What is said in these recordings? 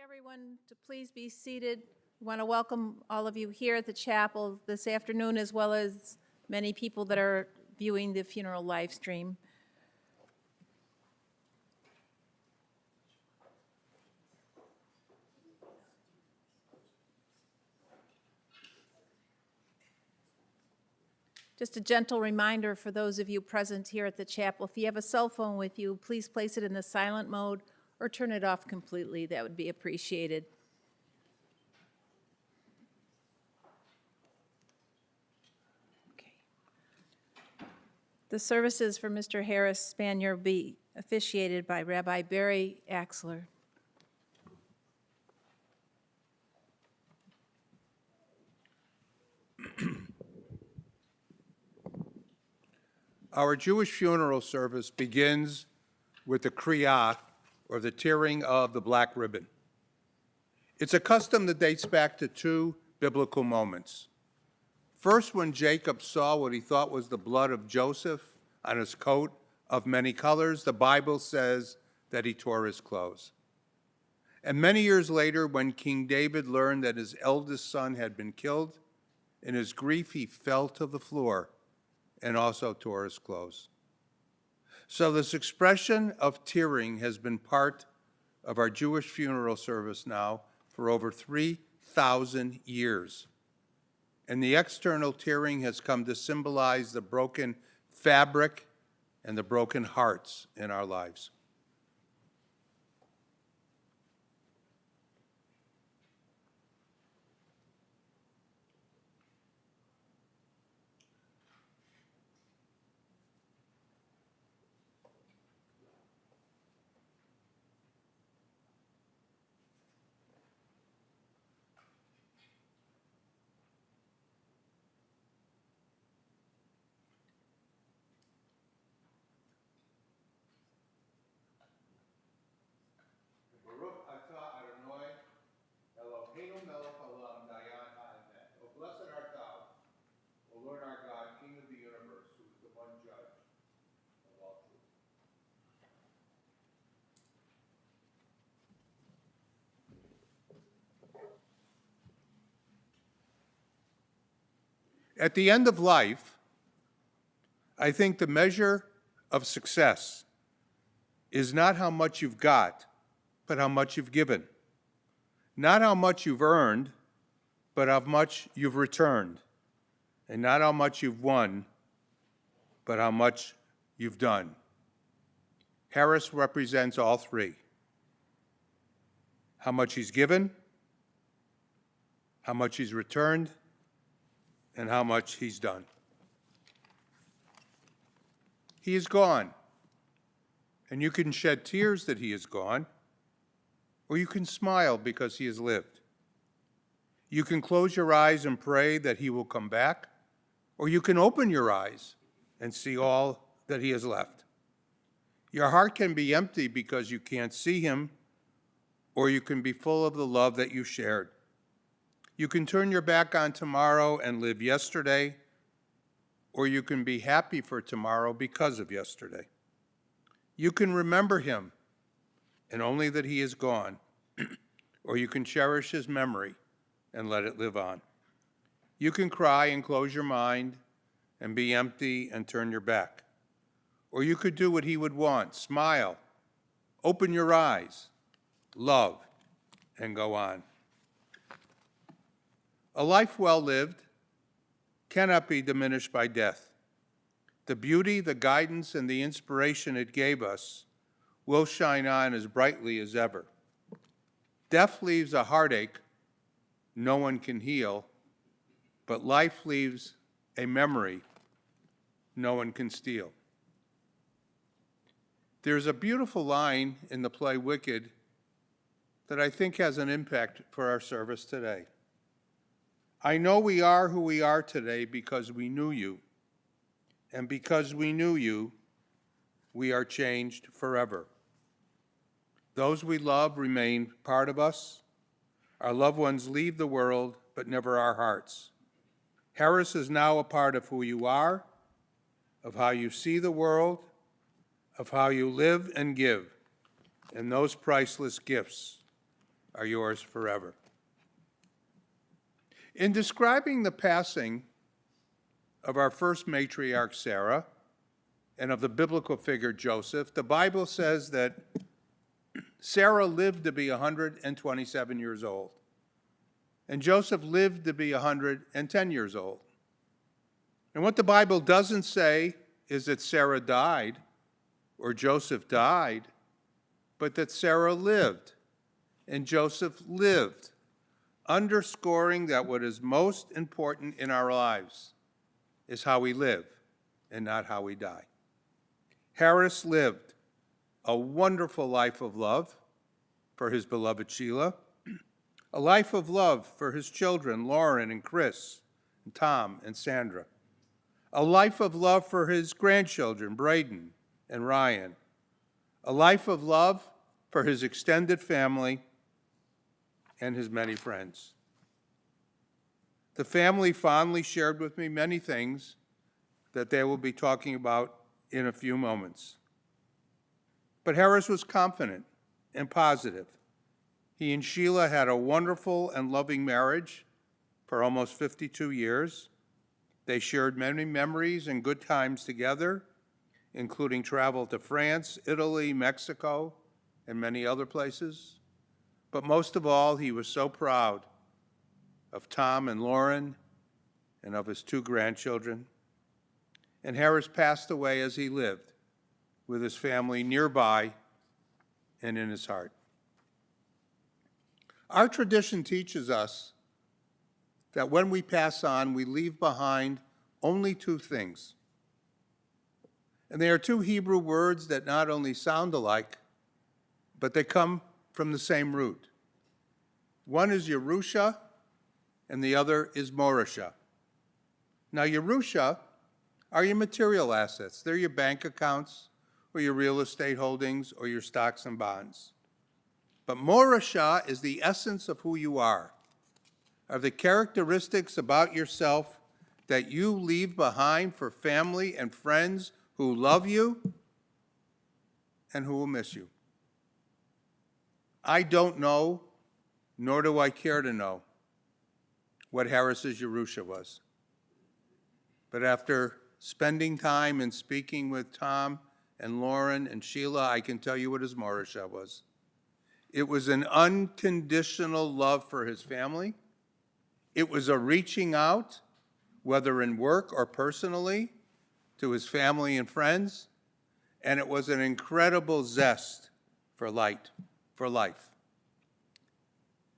everyone to please be seated. We want to welcome all of you here at the chapel this afternoon, as well as many people that are viewing the funeral live stream. Just a gentle reminder for those of you present here at the chapel, if you have a cell phone with you, please place it in the silent mode or turn it off completely. That would be appreciated. Okay. The services for Mr. Harris Spanier will be officiated by Rabbi Barry Axler. Our Jewish funeral service begins with the kriyah, or the tearing of the black ribbon. It's a custom that dates back to two biblical moments. First, when Jacob saw what he thought was the blood of Joseph on his coat of many colors, the Bible says that he tore his clothes. And many years later, when King David learned that his eldest son had been killed, in his grief he fell to the floor and also tore his clothes. So this expression of tearing has been part of our Jewish funeral service now for over 3,000 years. And the external tearing has come to symbolize the broken fabric and the broken hearts in our lives. Blessed art thou, O Lord our God, King of the universe, who is the one judge of all truth. At the end of life, I think the measure of success is not how much you've got, but how much you've given. Not how much you've earned, but how much you've returned. And not how much you've won, but how much you've done. Harris represents all three. How much he's given, how much he's returned, and how much he's done. He is gone, and you can shed tears that he is gone, or you can smile because he has lived. You can close your eyes and pray that he will come back, or you can open your eyes and see all that he has left. Your heart can be empty because you can't see him, or you can be full of the love that you shared. You can turn your back on tomorrow and live yesterday, or you can be happy for tomorrow because of yesterday. You can remember him, and only that he is gone, or you can cherish his memory and let it live on. You can cry and close your mind and be empty and turn your back. Or you could do what he would want, smile, open your eyes, love, and go on. A life well lived cannot be diminished by death. The beauty, the guidance, and the inspiration it gave us will shine on as brightly as ever. Death leaves a heartache no one can heal, but life leaves a memory no one can steal. There's a beautiful line in the play Wicked that I think has an impact for our service today. I know we are who we are today because we knew you, and because we knew you, we are changed forever. Those we love remain part of us. Our loved ones leave the world, but never our hearts. Harris is now a part of who you are, of how you see the world, of how you live and give, and those priceless gifts are yours forever. In describing the passing of our first matriarch, Sarah, and of the biblical figure Joseph, the Bible says that Sarah lived to be 127 years old, and Joseph lived to be 110 years old. And what the Bible doesn't say is that Sarah died or Joseph died, but that Sarah lived and Joseph lived, underscoring that what is most important in our lives is how we live and not how we die. Harris lived a wonderful life of love for his beloved Sheila, a life of love for his children, Lauren and Chris, and Tom and Sandra, a life of love for his grandchildren, Braden and Ryan, a life of love for his extended family and his many friends. The family fondly shared with me many things that they will be talking about in a few moments. But Harris was confident and positive. He and Sheila had a wonderful and loving marriage for almost 52 years. They shared many memories and good times together, including travel to France, Italy, Mexico, and many other places. But most of all, he was so proud of Tom and Lauren and of his 2 grandchildren. And Harris passed away as he lived, with his family nearby and in his heart. Our tradition teaches us that when we pass on, we leave behind only 2 things. And they are 2 Hebrew words that not only sound alike, but they come from the same root. One is Yerusha, and the other is Morasha. Now, Yerusha are your material assets. They're your bank accounts, or your real estate holdings, or your stocks and bonds. But Morasha is the essence of who you are the characteristics about yourself that you leave behind for family and friends who love you and who will miss you. I don't know, nor do I care to know, what Harris's Yerusha was. But after spending time and speaking with Tom and Lauren and Sheila, I can tell you what his Morasha was. It was an unconditional love for his family. It was a reaching out, whether in work or personally, to his family and friends. And it was an incredible zest for life.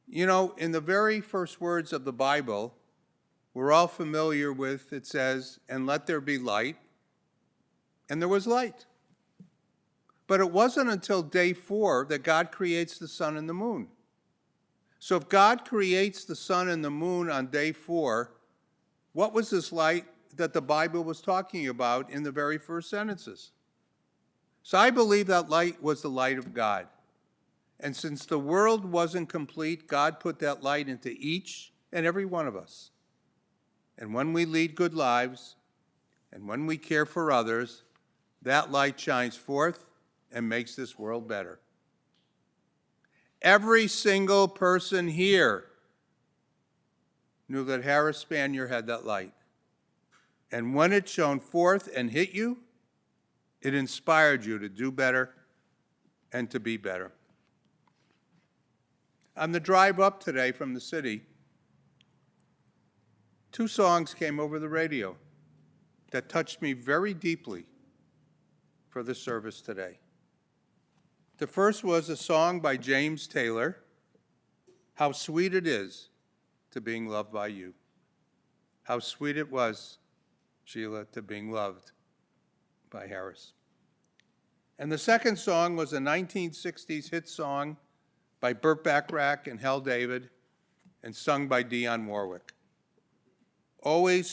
You know, in the very first words of the Bible, we're all familiar with, it says, "And let there be light," and there was light. But it wasn't until day 4 that God creates the sun and the moon. So if God creates the sun and the moon on day 4, what was this light that the Bible was talking about in the very first sentences? So I believe that light was the light of God. And since the world wasn't complete, God put that light into each and every one of us. And when we lead good lives, and when we care for others, that light shines forth and makes this world better. Every single person here knew that Harris Spanier had that light. And when it shone forth and hit you, it inspired you to do better and to be better. On the drive up today from the city, 2 songs came over the radio that touched me very deeply for the service today. The first was a song by James Taylor, "How Sweet It Is to Being Loved by You." How sweet it was, Sheila, to being loved by Harris. And the second song was a 1960s hit song by Burt Bacharach and Hal David, and sung by Dionne Warwick. Always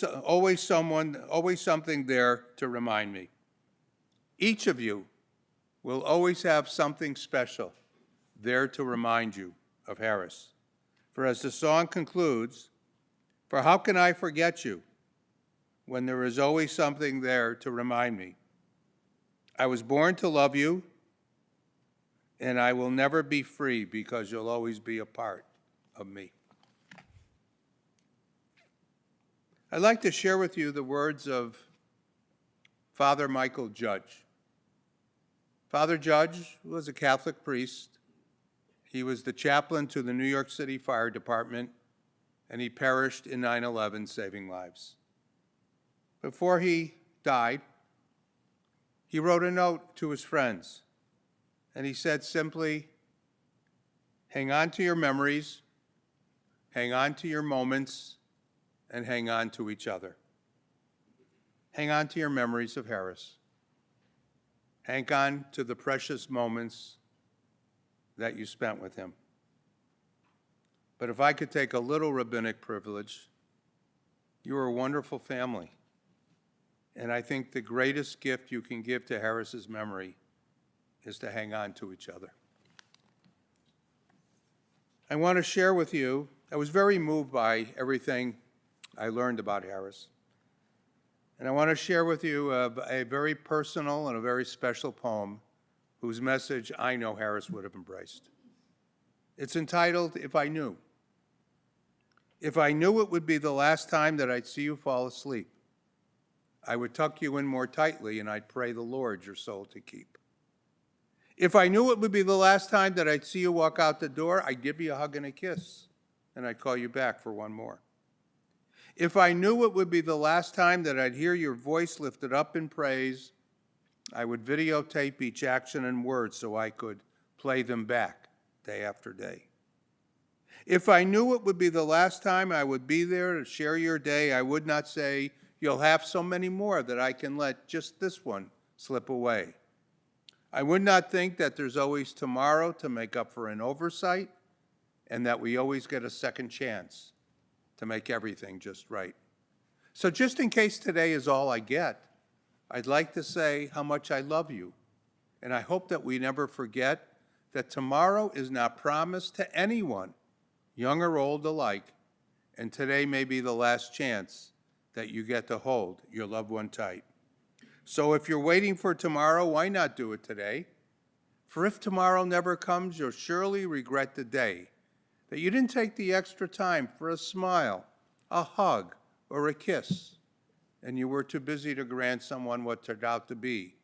something there to remind me. Each of you will always have something special there to remind you of Harris. For as the song concludes, "For how can I forget you when there is always something there to remind me? I was born to love you, and I will never be free because you'll always be a part of me. I'd like to share with you the words of Father Michael Judge. Father Judge was a Catholic priest. He was the chaplain to the New York City Fire Department, and he perished in 9/11, saving lives. Before he died, he wrote a note to his friends, and he said simply, hang on to your memories, hang on to your moments, and hang on to each other. Hang on to your memories of Harris. Hang on to the precious moments that you spent with him. But if I could take a little rabbinic privilege, you were a wonderful family. And I think the greatest gift you can give to Harris's memory is to hang on to each other. I want to share with you, I was very moved by everything I learned about Harris. And I want to share with you a very personal and a very special poem whose message I know Harris would have embraced. It's entitled, If I Knew. If I knew it would be the last time that I'd see you fall asleep, I would tuck you in more tightly and I'd pray the Lord your soul to keep. If I knew it would be the last time that I'd see you walk out the door, I'd give you a hug and a kiss, and I'd call you back for one more. If I knew it would be the last time that I'd hear your voice lifted up in praise, I would videotape each action and word so I could play them back day after day. If I knew it would be the last time I would be there to share your day, I would not say, you'll have so many more that I can let just this one slip away. I would not think that there's always tomorrow to make up for an oversight and that we always get a second chance to make everything just right. So just in case today is all I get, I'd like to say how much I love you, and I hope that we never forget that tomorrow is not promised to anyone, young or old alike, and today may be the last chance that you get to hold your loved one tight. So if you're waiting for tomorrow, why not do it today? For if tomorrow never comes, you'll surely regret the day that you didn't take the extra time for a smile, a hug, or a kiss, and you were too busy to grant someone what turned out to be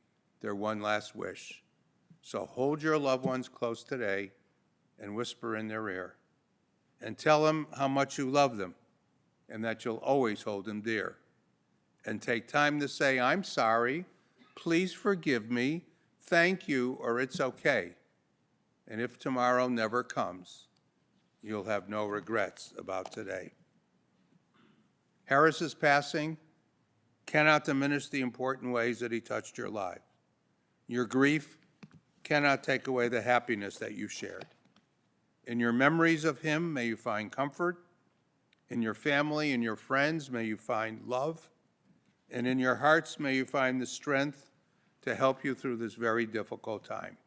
their one last wish. So hold your loved ones close today and whisper in their ear and tell them how much you love them and that you'll always hold them dear. And take time to say, I'm sorry, please forgive me, thank you, or it's okay. And if tomorrow never comes, you'll have no regrets about today. Harris's passing cannot diminish the important ways that he touched your life. Your grief cannot take away the happiness that you shared. In your memories of him, may you find comfort. In your family and your friends, may you find love. And in your hearts, may you find the strength to help you through this very difficult time.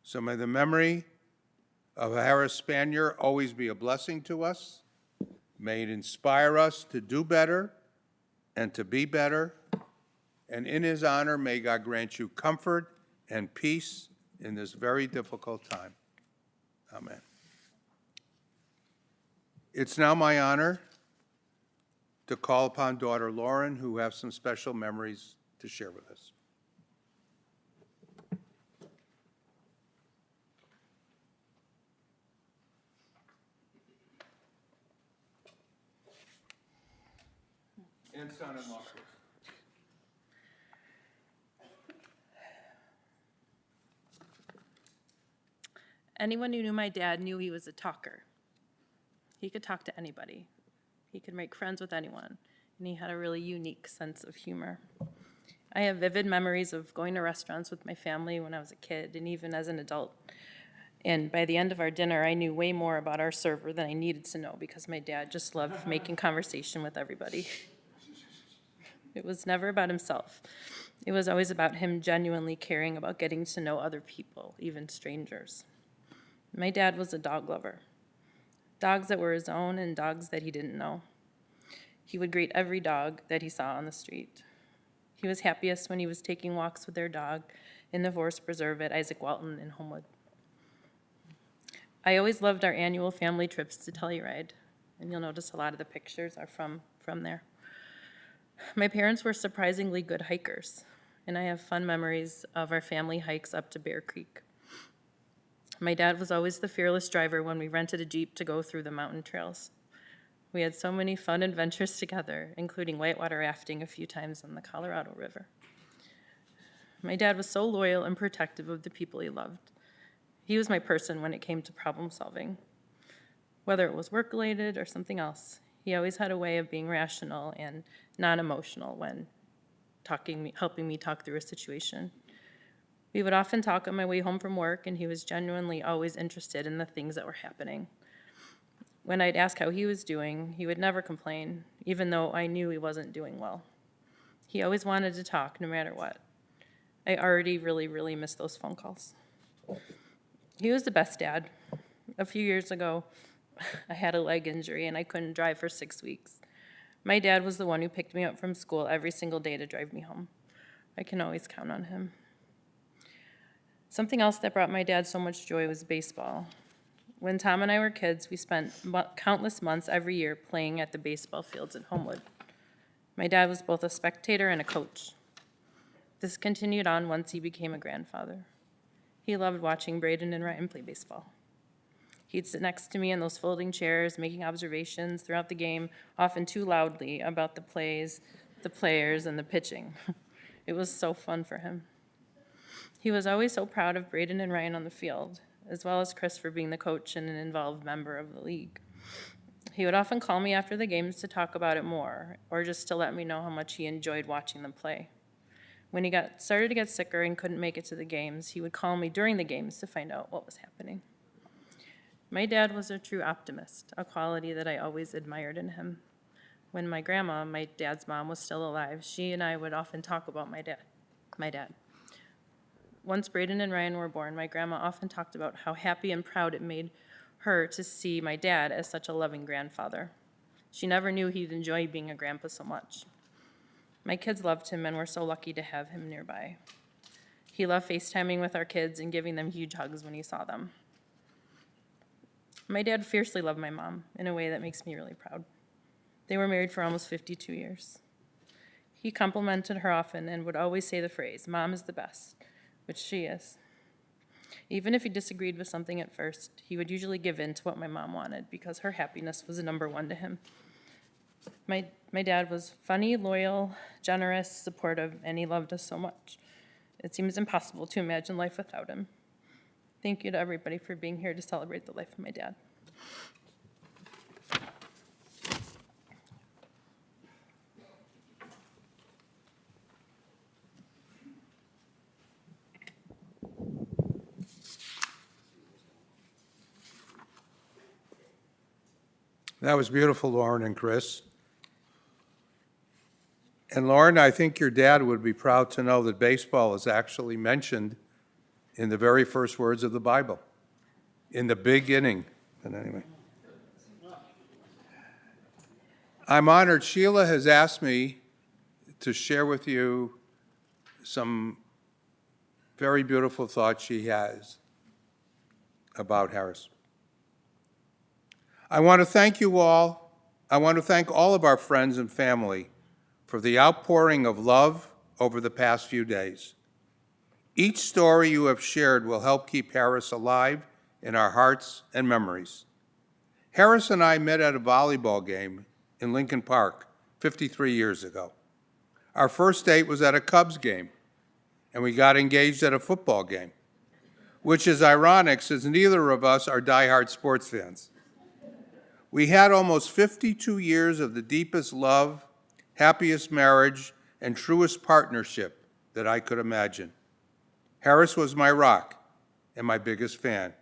So may the memory of Harris Spanier always be a blessing to us. May it inspire us to do better and to be better. And in his honor, may God grant you comfort and peace in this very difficult time. Amen. It's now my honor to call upon daughter Lauren, who has some special memories to share with us. And son-in-law. Anyone who knew my dad knew he was a talker. He could talk to anybody. He could make friends with anyone, and he had a really unique sense of humor. I have vivid memories of going to restaurants with my family when I was a kid and even as an adult. And by the end of our dinner, I knew way more about our server than I needed to know because my dad just loved making conversation with everybody. It was never about himself. It was always about him genuinely caring about getting to know other people, even strangers. My dad was a dog lover. Dogs that were his own and dogs that he didn't know. He would greet every dog that he saw on the street. He was happiest when he was taking walks with their dog in the forest preserve at Isaac Walton in Homewood. I always loved our annual family trips to Telluride, and you'll notice a lot of the pictures are from there. My parents were surprisingly good hikers, and I have fun memories of our family hikes up to Bear Creek. My dad was always the fearless driver when we rented a Jeep to go through the mountain trails. We had so many fun adventures together, including whitewater rafting a few times on the Colorado River. My dad was so loyal and protective of the people he loved. He was my person when it came to problem solving. Whether it was work-related or something else, he always had a way of being rational and non-emotional when helping me talk through a situation. We would often talk on my way home from work, and he was genuinely always interested in the things that were happening. When I'd ask how he was doing, he would never complain, even though I knew he wasn't doing well. He always wanted to talk, no matter what. I already really, really miss those phone calls. He was the best dad. A few years ago, I had a leg injury and I couldn't drive for 6 weeks. My dad was the one who picked me up from school every single day to drive me home. I can always count on him. Something else that brought my dad so much joy was baseball. When Tom and I were kids, we spent countless months every year playing at the baseball fields in Homewood. My dad was both a spectator and a coach. This continued on once he became a grandfather. He loved watching Braden and Ryan play baseball. He'd sit next to me in those folding chairs, making observations throughout the game, often too loudly, about the plays, the players, and the pitching. It was so fun for him. He was always so proud of Braden and Ryan on the field, as well as Chris for being the coach and an involved member of the league. He would often call me after the games to talk about it more, or just to let me know how much he enjoyed watching them play. When he started to get sicker and couldn't make it to the games, he would call me during the games to find out what was happening. My dad was a true optimist, a quality that I always admired in him. When my grandma, my dad's mom, was still alive, she and I would often talk about my dad. Once Braden and Ryan were born, my grandma often talked about how happy and proud it made her to see my dad as such a loving grandfather. She never knew he'd enjoy being a grandpa so much. My kids loved him and were so lucky to have him nearby. He loved FaceTiming with our kids and giving them huge hugs when he saw them. My dad fiercely loved my mom in a way that makes me really proud. They were married for almost 52 years. He complimented her often and would always say the phrase, "Mom is the best," which she is. Even if he disagreed with something at first, he would usually give in to what my mom wanted because her happiness was number one to him. My dad was funny, loyal, generous, supportive, and he loved us so much. It seems impossible to imagine life without him. Thank you to everybody for being here to celebrate the life of my dad. That was beautiful, Lauren and Chris. And Lauren, I think your dad would be proud to know that baseball is actually mentioned in the very first words of the Bible, in the beginning. But anyway. I'm honored. Sheila has asked me to share with you some very beautiful thoughts she has about Harris. I want to thank you all. I want to thank all of our friends and family for the outpouring of love over the past few days. Each story you have shared will help keep Harris alive in our hearts and memories. Harris and I met at a volleyball game in Lincoln Park 53 years ago. Our first date was at a Cubs game, and we got engaged at a football game, which is ironic since neither of us are diehard sports fans. We had almost 52 years of the deepest love, happiest marriage, and truest partnership that I could imagine. Harris was my rock and my biggest fan.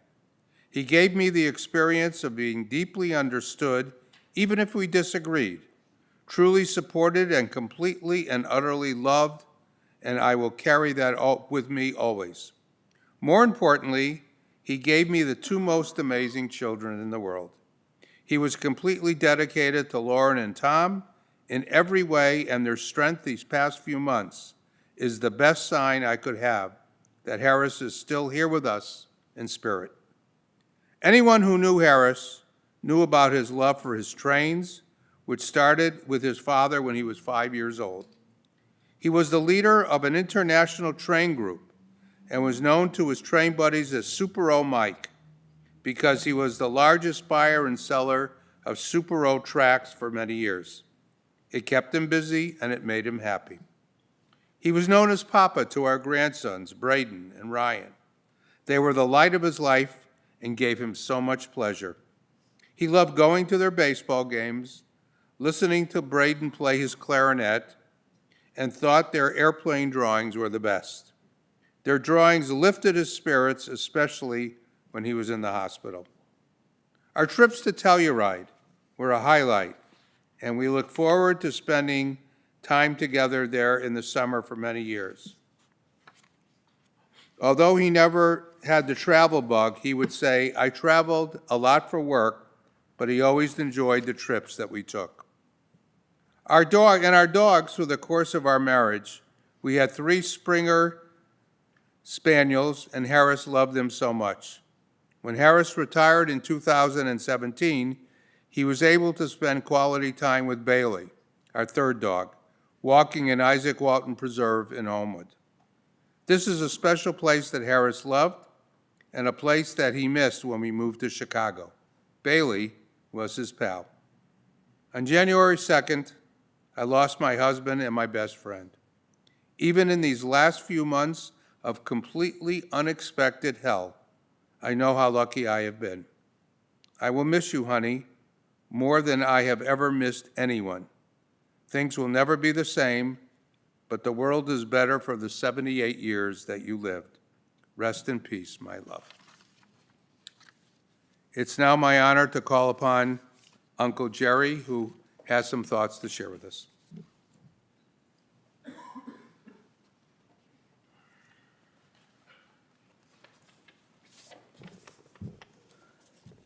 He gave me the experience of being deeply understood, even if we disagreed, truly supported and completely and utterly loved, and I will carry that with me always. More importantly, he gave me the two most amazing children in the world. He was completely dedicated to Lauren and Tom in every way, and their strength these past few months is the best sign I could have that Harris is still here with us in spirit. Anyone who knew Harris knew about his love for his trains, which started with his father when he was 5 years old. He was the leader of an international train group and was known to his train buddies as Super-O Mike because he was the largest buyer and seller of Super-O tracks for many years. It kept him busy and it made him happy. He was known as Papa to our grandsons, Braden and Ryan. They were the light of his life and gave him so much pleasure. He loved going to their baseball games, listening to Braden play his clarinet, and thought their airplane drawings were the best. Their drawings lifted his spirits, especially when he was in the hospital. Our trips to Telluride were a highlight, and we look forward to spending time together there in the summer for many years. Although he never had the travel bug, he would say, "I traveled a lot for work," but he always enjoyed the trips that we took. Our dogs, through the course of our marriage, we had 3 Spanier Spaniels, and Harris loved them so much. When Harris retired in 2017, he was able to spend quality time with Bailey, our 3rd dog, walking in Isaac Walton Preserve in Homewood. This is a special place that Harris loved and a place that he missed when we moved to Chicago. Bailey was his pal. On January 2nd, I lost my husband and my best friend. Even in these last few months of completely unexpected hell, I know how lucky I have been. I will miss you, honey, more than I have ever missed anyone. Things will never be the same, but the world is better for the 78 years that you lived. Rest in peace, my love. It's now my honor to call upon Uncle Jerry, who has some thoughts to share with us.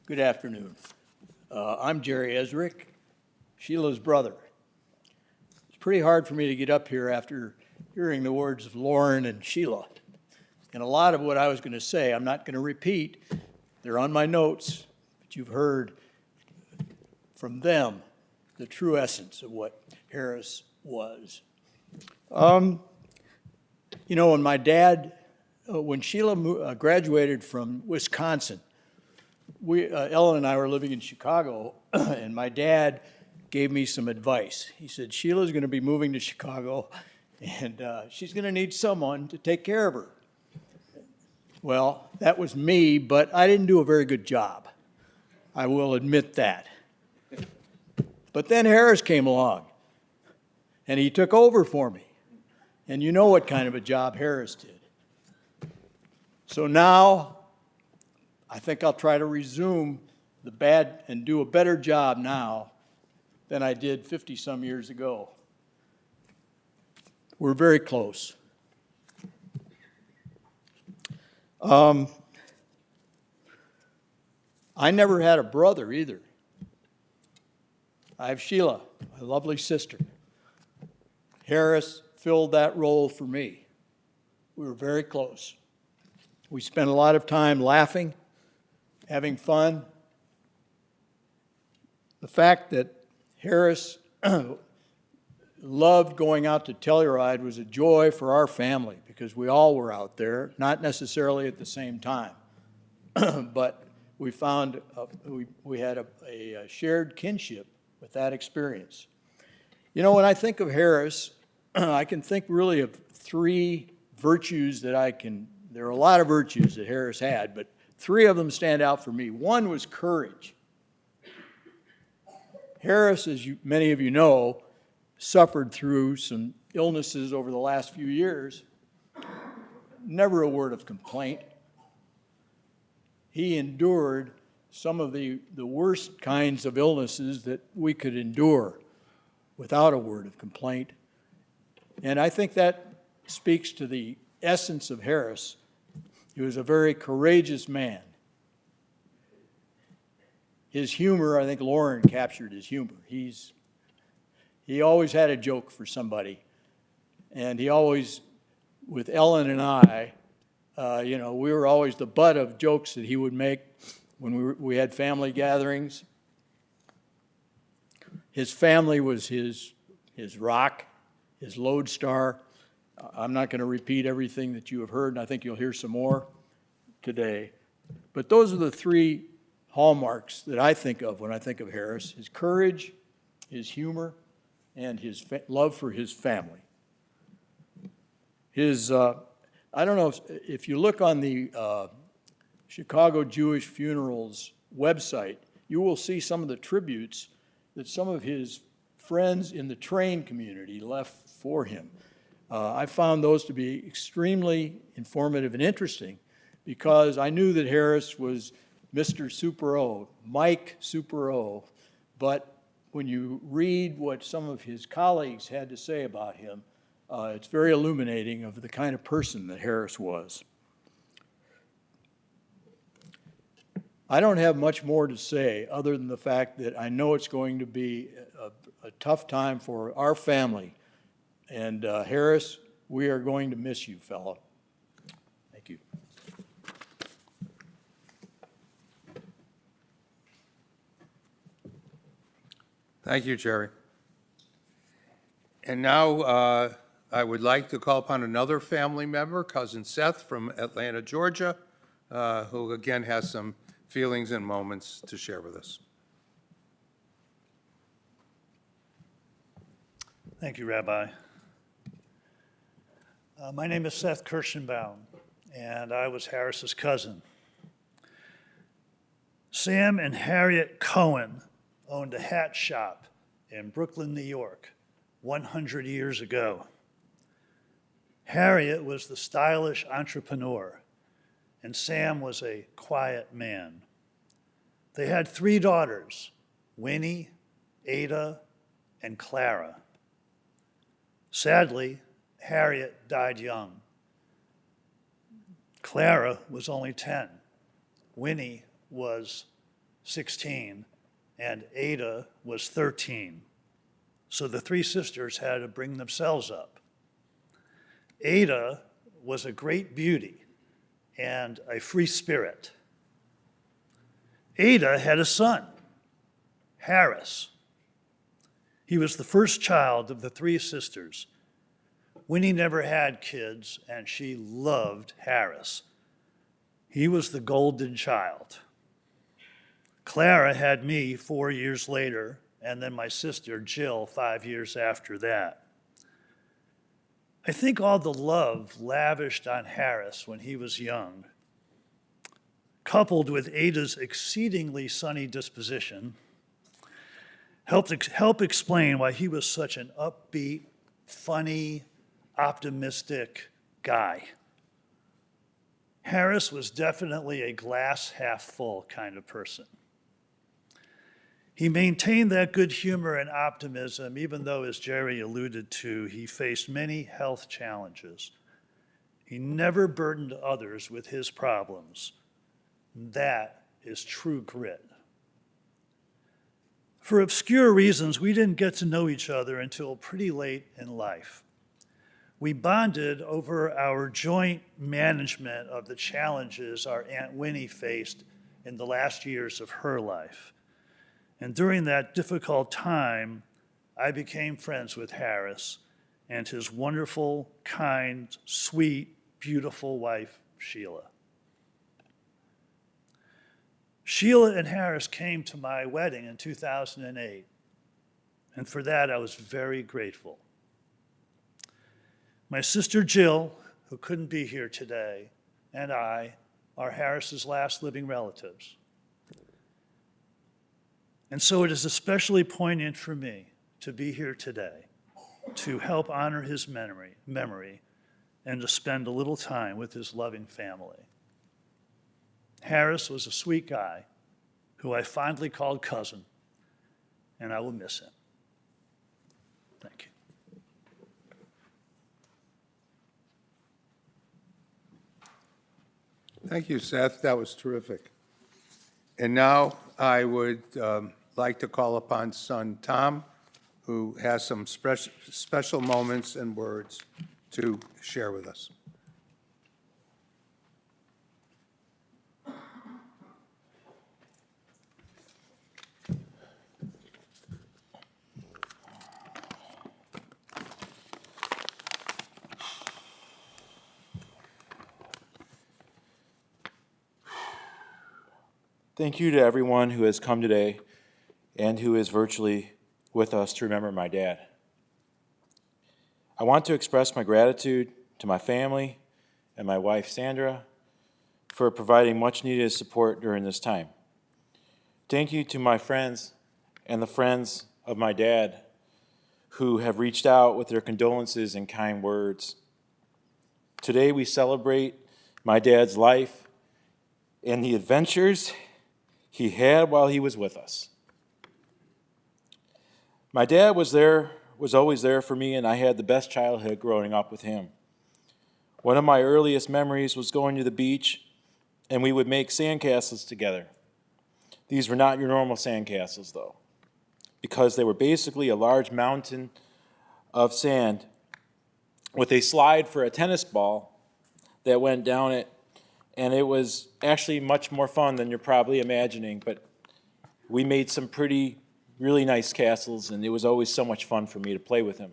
Good afternoon. I'm Jerry Esrick, Sheila's brother. It's pretty hard for me to get up here after hearing the words of Lauren and Sheila. And a lot of what I was going to say, I'm not going to repeat. They're on my notes, but you've heard from them the true essence of what Harris was. When my dad, when Sheila graduated from Wisconsin, Ellen and I were living in Chicago, and my dad gave me some advice. He said, Sheila's going to be moving to Chicago, and she's going to need someone to take care of her. Well, that was me, but I didn't do a very good job. I will admit that. But then Harris came along, and he took over for me. And you know what kind of a job Harris did. So now, I think I'll try to resume the bad and do a better job now than I did 50-some years ago. We're very close. I never had a brother either. I have Sheila, my lovely sister. Harris filled that role for me. We were very close. We spent a lot of time laughing, having fun. The fact that Harris loved going out to Telluride was a joy for our family because we all were out there, not necessarily at the same time. But we found we had a shared kinship with that experience. You know, when I think of Harris, I can think really of 3 virtues that there are a lot of virtues that Harris had, but 3 of them stand out for me. One was courage. Harris, as many of you know, suffered through some illnesses over the last few years. Never a word of complaint. He endured some of the worst kinds of illnesses that we could endure without a word of complaint. And I think that speaks to the essence of Harris. He was a very courageous man. His humor, I think Lauren captured his humor. He always had a joke for somebody. And he always, with Ellen and I, we were always the butt of jokes that he would make. when we had family gatherings. His family was his rock, his lodestar. I'm not going to repeat everything that you have heard, and I think you'll hear some more today. But those are the three hallmarks that I think of when I think of Harris: his courage, his humor, and his love for his family. I don't know if you look on the Chicago Jewish Funerals website, you will see some of the tributes that some of his friends in the train community left for him. I found those to be extremely informative and interesting because I knew that Harris was Mr. Super O, Mike Super O, but when you read what some of his colleagues had to say about him, it's very illuminating of the kind of person that Harris was. I don't have much more to say other than the fact that I know it's going to be a tough time for our family. And Harris, we are going to miss you, fella. Thank you. Thank you, Jerry. And now I would like to call upon another family member, Cousin Seth from Atlanta, Georgia, who again has some feelings and moments to share with us. Thank you, Rabbi. My name is Seth Kirschenbaum, and I was Harris's cousin. Sam and Harriet Cohen owned a hat shop in Brooklyn, New York, 100 years ago. Harriet was the stylish entrepreneur, and Sam was a quiet man. They had 3 daughters, Winnie, Ada, and Clara. Sadly, Harriet died young. Clara was only 10. Winnie was 16, and Ada was 13. So the 3 sisters had to bring themselves up. Ada was a great beauty and a free spirit. Ada had a son, Harris. He was the first child of the 3 sisters. Winnie never had kids, and she loved Harris. He was the golden child. Clara had me 4 years later, and then my sister Jill 5 years after that. I think all the love lavished on Harris when he was young, coupled with Ada's exceedingly sunny disposition, help explain why he was such an upbeat, funny, optimistic guy. Harris was definitely a glass half full kind of person. He maintained that good humor and optimism, even though, as Jerry alluded to, he faced many health challenges. He never burdened others with his problems. That is true grit. For obscure reasons, we didn't get to know each other until pretty late in life. We bonded over our joint management of the challenges our Aunt Winnie faced in the last years of her life. And during that difficult time, I became friends with Harris and his wonderful, kind, sweet, beautiful wife, Sheila. Sheila and Harris came to my wedding in 2008, and for that I was very grateful. My sister Jill, who couldn't be here today, and I are Harris's last living relatives. And so it is especially poignant for me to be here today to help honor his memory and to spend a little time with his loving family. Harris was a sweet guy who I fondly called cousin, and I will miss him. Thank you. Thank you, Seth. That was terrific. And now I would like to call upon son Tom, who has some special moments and words to share with us. Thank you to everyone who has come today and who is virtually with us to remember my dad. I want to express my gratitude to my family and my wife, Sandra, for providing much needed support during this time. Thank you to my friends and the friends of my dad who have reached out with their condolences and kind words. Today we celebrate my dad's life and the adventures he had while he was with us. My dad was always there for me, and I had the best childhood growing up with him. One of my earliest memories was going to the beach, and we would make sandcastles together. These were not your normal sandcastles, though, because they were basically a large mountain of sand with a slide for a tennis ball that went down it, and it was actually much more fun than you're probably imagining, but we made some really nice castles, and it was always so much fun for me to play with him.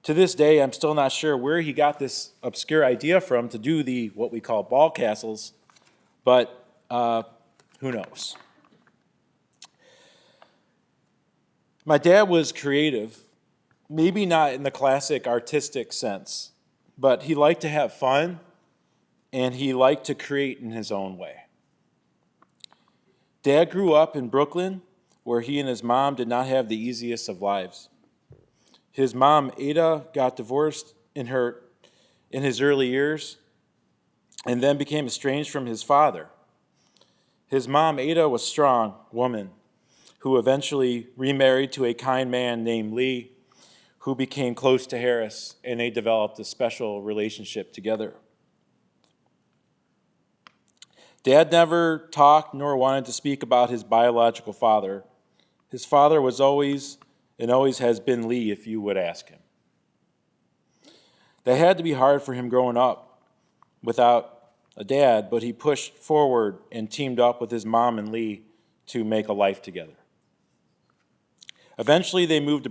To this day, I'm still not sure where he got this obscure idea from to do what we call ball castles, but who knows? My dad was creative, maybe not in the classic artistic sense, but he liked to have fun, and he liked to create in his own way. Dad grew up in Brooklyn, where he and his mom did not have the easiest of lives. His mom, Ada, got divorced in his early years and then became estranged from his father. His mom, Ada, was a strong woman who eventually remarried to a kind man named Lee, who became close to Harris, and they developed a special relationship together. Dad never talked nor wanted to speak about his biological father. His father was always and always has been Lee, if you would ask him. That had to be hard for him growing up without a dad, but he pushed forward and teamed up with his mom and Lee to make a life together. Eventually, they moved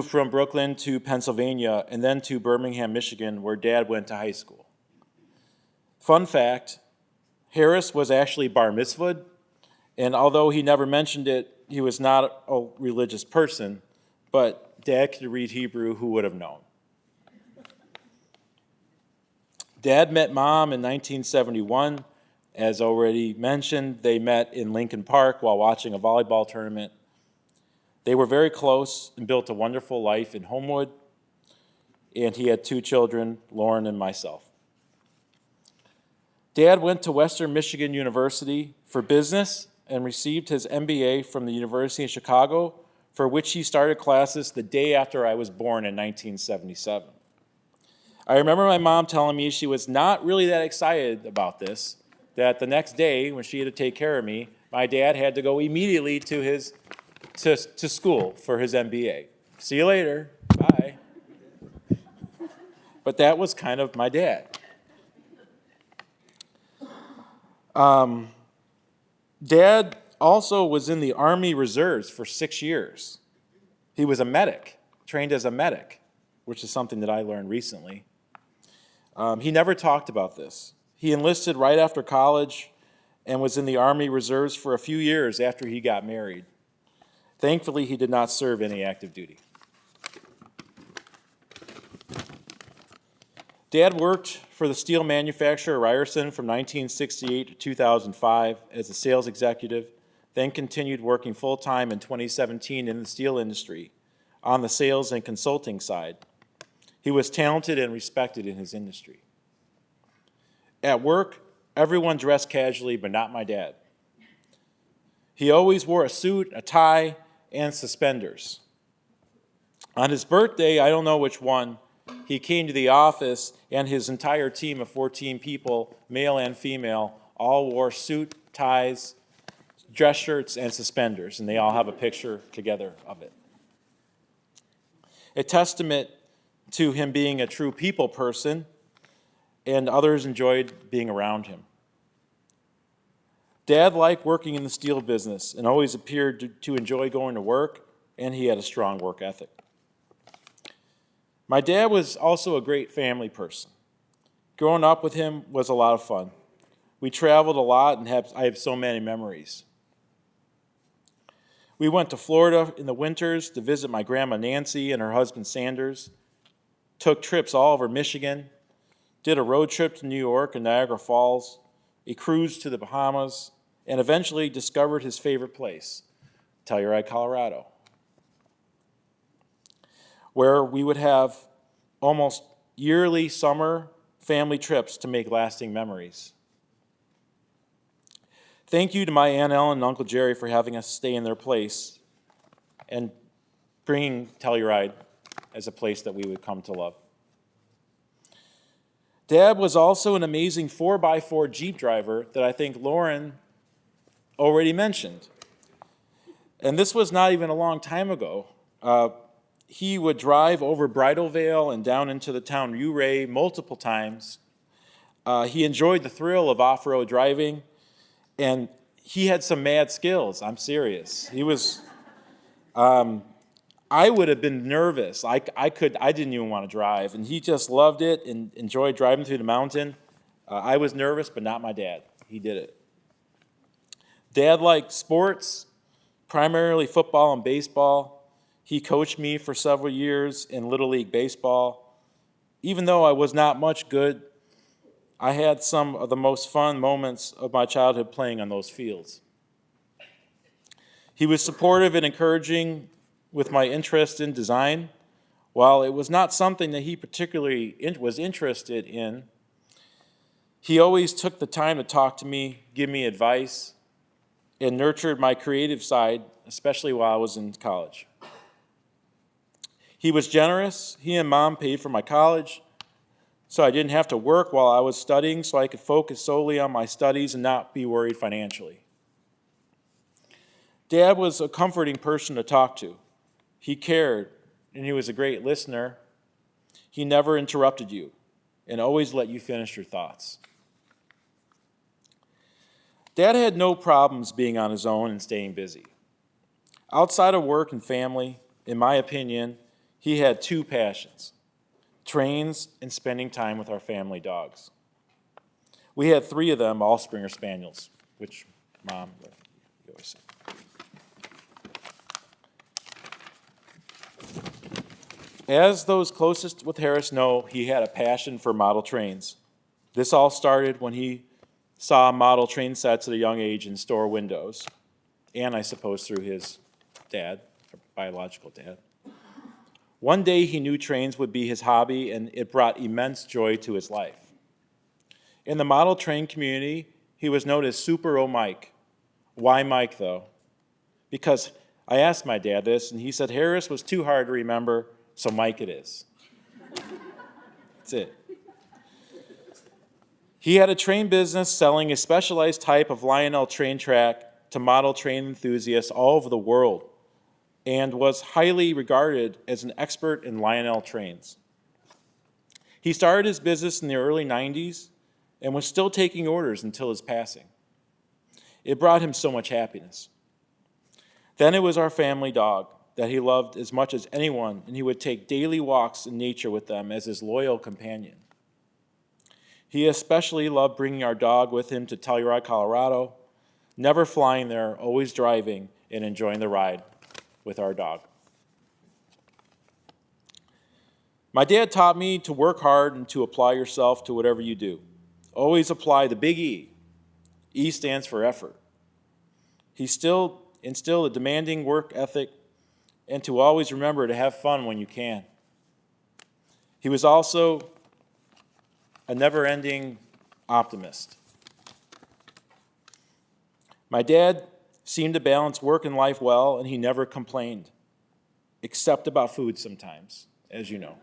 from Brooklyn to Pennsylvania and then to Birmingham, Michigan, where Dad went to high school. Fun fact, Harris was actually bar mitzvahed, and although he never mentioned it, he was not a religious person, but Dad could read Hebrew, who would have known? Dad met Mom in 1971. As already mentioned, they met in Lincoln Park while watching a volleyball tournament. They were very close and built a wonderful life in Homewood, and he had 2 children, Lauren and myself. Dad went to Western Michigan University for business and received his MBA from the University of Chicago, for which he started classes the day after I was born in 1977. I remember my mom telling me she was not really that excited about this, that the next day when she had to take care of me, my dad had to go immediately to school for his MBA. See you later, bye. But that was kind of my dad. Dad also was in the Army Reserves for 6 years. He was a medic, trained as a medic, which is something that I learned recently. He never talked about this. He enlisted right after college and was in the Army Reserves for a few years after he got married. Thankfully, he did not serve any active duty. Dad worked for the steel manufacturer Ryerson from 1968 to 2005 as a sales executive, then continued working full-time in 2017 in the steel industry on the sales and consulting side. He was talented and respected in his industry. At work, everyone dressed casually, but not my dad. He always wore a suit, a tie, and suspenders. On his birthday, I don't know which one, he came to the office, and his entire team of 14 people, male and female, all wore suit, ties, dress shirts, and suspenders, and they all have a picture together of it. A testament to him being a true people person, and others enjoyed being around him. Dad liked working in the steel business and always appeared to enjoy going to work, and he had a strong work ethic. My dad was also a great family person. Growing up with him was a lot of fun. We traveled a lot, and I have so many memories. We went to Florida in the winters to visit my grandma Nancy and her husband Sanders, took trips all over Michigan, did a road trip to New York and Niagara Falls, a cruise to the Bahamas, and eventually discovered his favorite place, Telluride, Colorado, where we would have almost yearly summer family trips to make lasting memories. Thank you to my Aunt Ellen and Uncle Jerry for having us stay in their place and bringing Telluride as a place that we would come to love. Dad was also an amazing 4x4 Jeep driver that I think Lauren already mentioned. And this was not even a long time ago. He would drive over Bridal Veil and down into the town Ouray multiple times. He enjoyed the thrill of off-road driving, and he had some mad skills. I'm serious. He was, I would have been nervous. I didn't even want to drive, and he just loved it and enjoyed driving through the mountain. I was nervous, but not my dad. He did it. Dad liked sports, primarily football and baseball. He coached me for several years in Little League Baseball. Even though I was not much good, I had some of the most fun moments of my childhood playing on those fields. He was supportive and encouraging with my interest in design. While it was not something that he particularly was interested in, he always took the time to talk to me, give me advice, and nurtured my creative side, especially while I was in college. He was generous. He and Mom paid for my college, so I didn't have to work while I was studying, so I could focus solely on my studies and not be worried financially. Dad was a comforting person to talk to. He cared, and he was a great listener. He never interrupted you and always let you finish your thoughts. Dad had no problems being on his own and staying busy. Outside of work and family, in my opinion, he had two passions: trains and spending time with our family dogs. We had 3 of them, all Springer Spaniels, which Mom, you always say. As those closest with Harris know, he had a passion for model trains. This all started when he saw model train sets at a young age in store windows, and I suppose through his dad, or biological dad. One day he knew trains would be his hobby, and it brought immense joy to his life. In the model train community, he was known as Super O Mike. Why Mike, though? Because I asked my dad this, and he said Harris was too hard to remember, so Mike it is. That's it. He had a train business selling a specialized type of Lionel train track to model train enthusiasts all over the world, and was highly regarded as an expert in Lionel trains. He started his business in the early 90s and was still taking orders until his passing. It brought him so much happiness. Then it was our family dog that he loved as much as anyone, and he would take daily walks in nature with them as his loyal companion. He especially loved bringing our dog with him to Telluride, Colorado, never flying there, always driving and enjoying the ride with our dog. My dad taught me to work hard and to apply yourself to whatever you do. Always apply the big E. E stands for effort. He still instilled a demanding work ethic and to always remember to have fun when you can. He was also a never-ending optimist. My dad seemed to balance work and life well, and he never complained, except about food sometimes, as you know.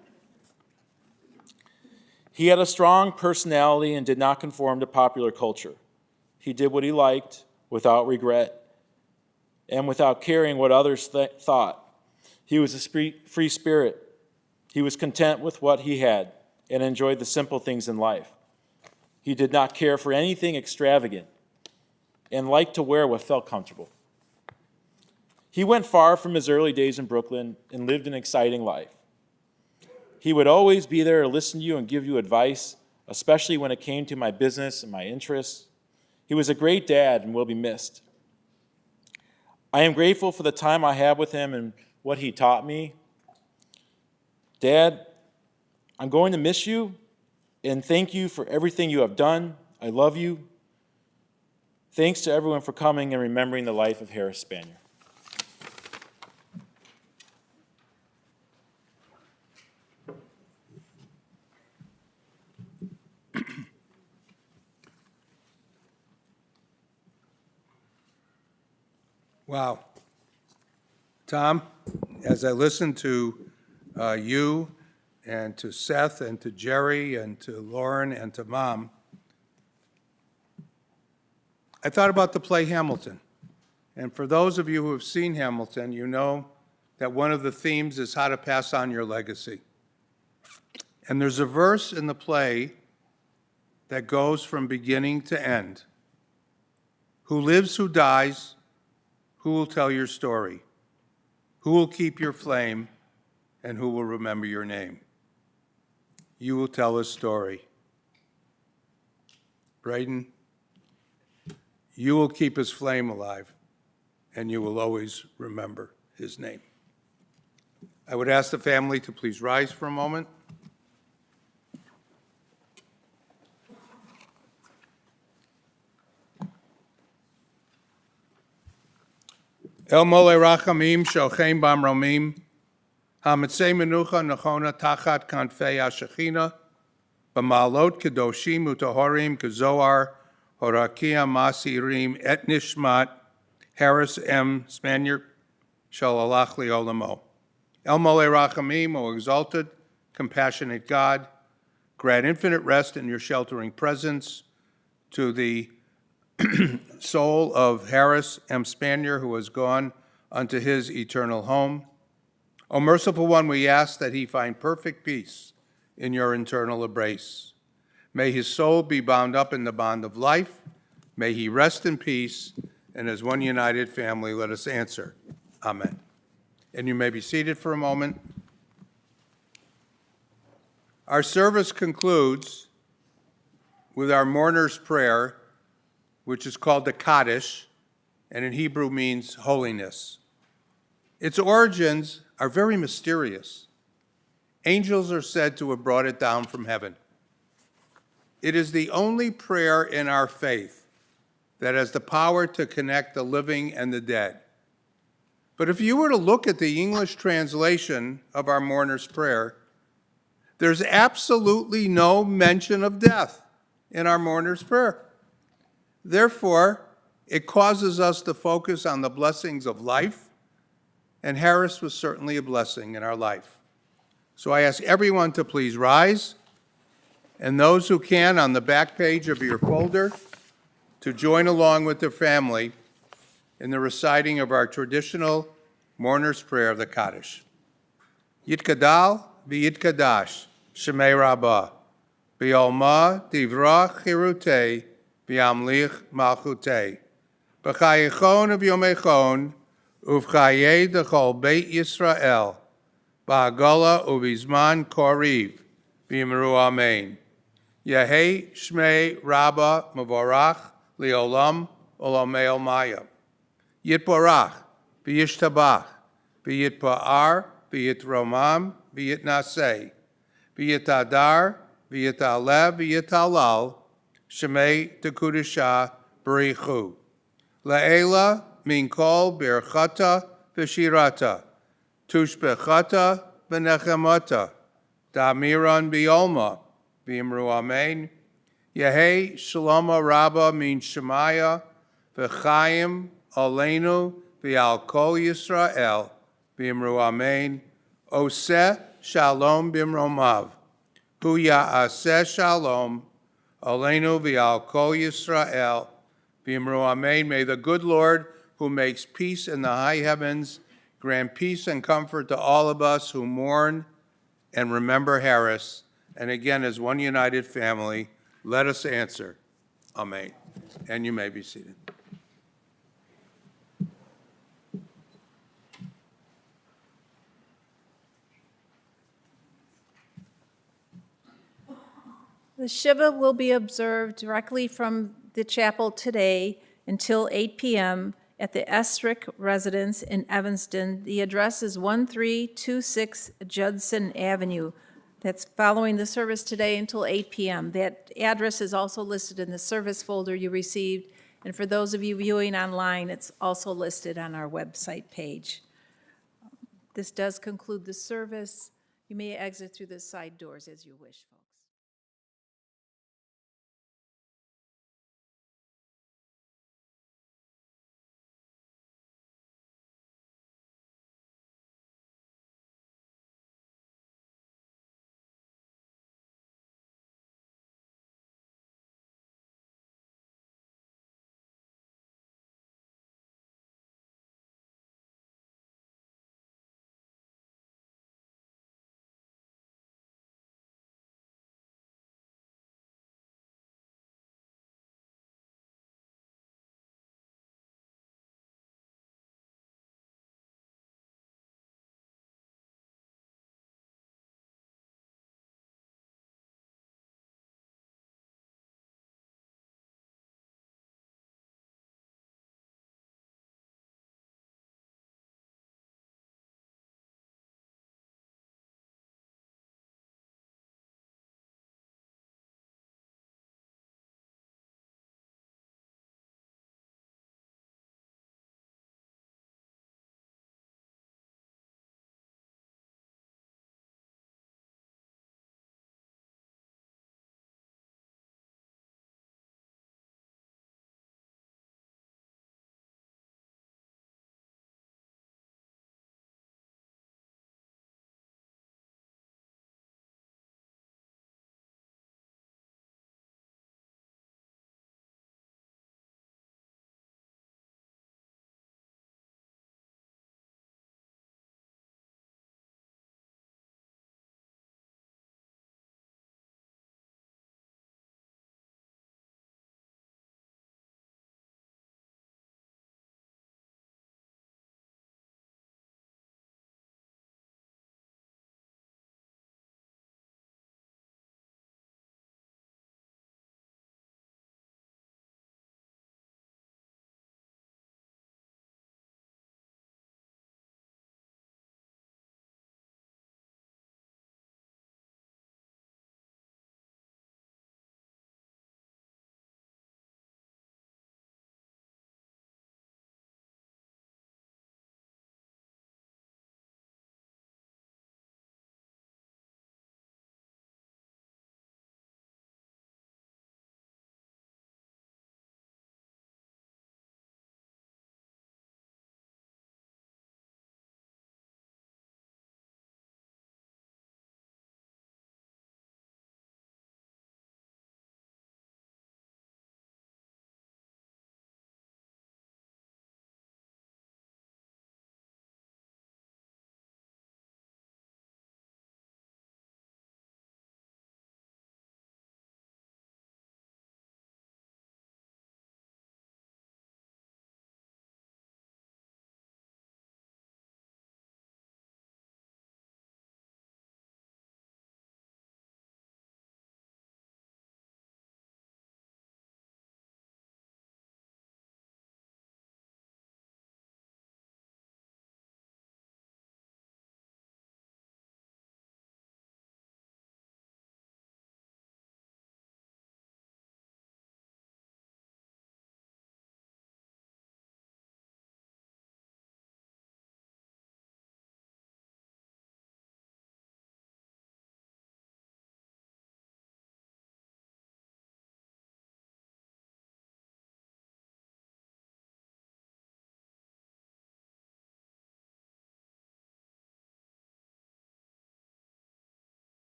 He had a strong personality and did not conform to popular culture. He did what he liked without regret and without caring what others thought. He was a free spirit. He was content with what he had and enjoyed the simple things in life. He did not care for anything extravagant and liked to wear what felt comfortable. He went far from his early days in Brooklyn and lived an exciting life. He would always be there to listen to you and give you advice, especially when it came to my business and my interests. He was a great dad and will be missed. I am grateful for the time I have with him and what he taught me. Dad, I'm going to miss you, and thank you for everything you have done. I love you. Thanks to everyone for coming and remembering the life of Harris Spanier. Wow. Tom, as I listen to you and to Seth and to Jerry and to Lauren and to Mom, I thought about the play Hamilton. And for those of you who have seen Hamilton, you know that one of the themes is how to pass on your legacy. And there's a verse in the play that goes from beginning to end. Who lives, who dies, who will tell your story? Who will keep your flame, and who will remember your name? You will tell a story. Braden, you will keep his flame alive, and you will always remember his name. I would ask the family to please rise for a moment. El mole rachamim shochem bam romim, hamitzei menucha nechona tachat kanfei hashechina, b'ma'alot kedoshim utahorim kezoar horakia masirim et nishmat Harris M. Spanier shall alach liolamo. El mole rachamim, O exalted, compassionate God, grant infinite rest in your sheltering presence to the soul of Harris M. Spanier, who has gone unto his eternal home. O merciful one, we ask that he find perfect peace in your eternal embrace. May his soul be bound up in the bond of life. May he rest in peace, and as one united family, let us answer, Amen. And you may be seated for a moment. Our service concludes with our mourner's prayer, which is called the Kaddish, and in Hebrew means holiness. Its origins are very mysterious. Angels are said to have brought it down from heaven. It is the only prayer in our faith that has the power to connect the living and the dead. But if you were to look at the English translation of our mourner's prayer, there's absolutely no mention of death in our mourner's prayer. Therefore, it causes us to focus on the blessings of life, and Harris was certainly a blessing in our life. So I ask everyone to please rise, and those who can on the back page of your folder to join along with their family in the reciting of our traditional mourner's prayer of the Kaddish. Yitkadal v'yitkadash Shemei Rabbah b'yolma divrach chirutei v'yamlich malchutei b'chayichon v'yomechon uv'chayei dechol beit Yisrael ba'agala uv'izman koriv v'yimru amen. Yehei Shmei Rabbah Mavorach Leolam Olamei Olmaya. Yitborach v'yishtabach v'yitpa'ar v'yitromam v'yitnaseh v'yitadar v'yitalev v'yitalal Shemei Tekudisha Barichu. La'ela min kol birchata v'shirata tushbechata v'nechemata da'miran b'yolma v'imru amen. Yehei Shaloma Rabbah min Shemaya v'chaim aleinu v'al kol Yisrael v'imru amen. Oseh shalom b'imromav. Hu ya'aseh shalom aleinu v'al kol Yisrael v'imru amen. May the good Lord, who makes peace in the high heavens, grant peace and comfort to all of us who mourn and remember Harris. And again, as one united family, let us answer, Amen. And you may be seated. The Shiva will be observed directly from the chapel today until 8 p.m. at the Estrick Residence in Evanston. The address is 1326 Judson Avenue. That's following the service today until 8 p.m. That address is also listed in the service folder you received, and for those of you viewing online, it's also listed on our website page. This does conclude the service. You may exit through the side doors as you wish, folks.